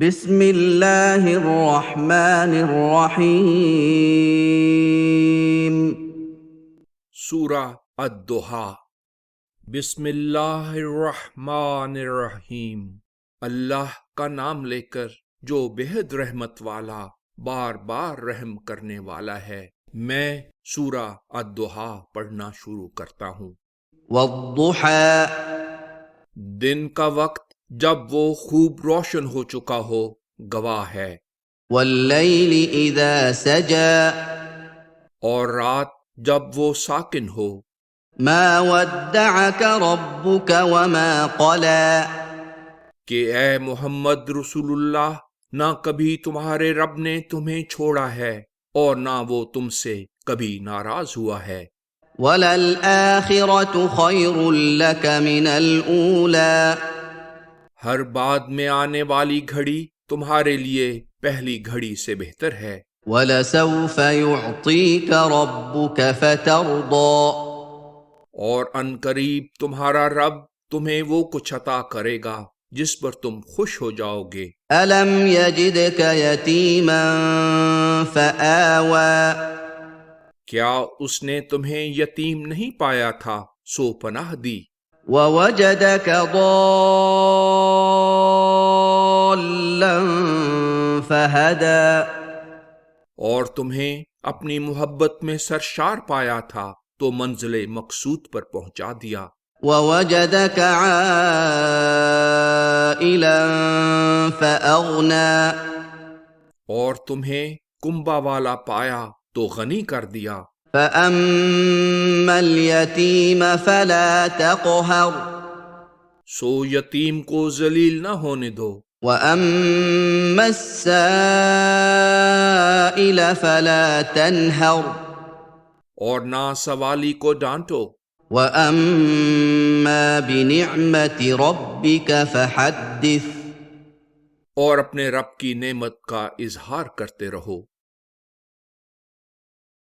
بسم اللہ الرحمن الرحیم۔ سورہ الضحیٰ۔ بسم اللہ الرحمن الرحیم، اللہ کا نام لے کر جو بےحد رحمت والا بار بار رحم کرنے والا ہے۔ میں سورہ الضحیٰ پڑھنا شروع کرتا ہوں۔ والضحى، دن کا وقت جب وہ خوب روشن ہو چکا ہو گواہ ہے، واللیل اذا سجى، اور رات جب وہ ساکن ہو۔ ما ودعك ربك وما قلى، کہ اے محمد رسول اللہ، نہ کبھی تمہارے رب نے تمہیں چھوڑا ہے اور نہ وہ تم سے کبھی ناراض ہوا ہے۔ وللآخرة خير لك من الأولى، ہر بعد میں آنے والی گھڑی تمہارے لیے پہلی گھڑی سے بہتر ہے۔ ولسوف يعطيك ربك فترضى، اور ان قریب تمہارا رب تمہیں وہ کچھ عطا کرے گا جس پر تم خوش ہو جاؤ گے۔ ألم يجدك يتيما فآوى، کیا اس نے تمہیں یتیم نہیں پایا تھا سو پناہ دی۔ ووجدك ضالا فهدى، اور تمہیں اپنی محبت میں سرشار پایا تھا تو منزل مقصود پر پہنچا دیا۔ ووجدك عائلا فأغنى، اور تمہیں کنبا والا پایا تو غنی کر دیا۔ فأما اليتيم فلا تقهر، سو یتیم کو ذلیل نہ ہونے دو، وأما السائل فلا تنهر، اور نہ سوالی کو ڈانٹو۔ وأما بنعمة ربك فحدث، اور اپنے رب کی نعمت کا اظہار کرتے رہو۔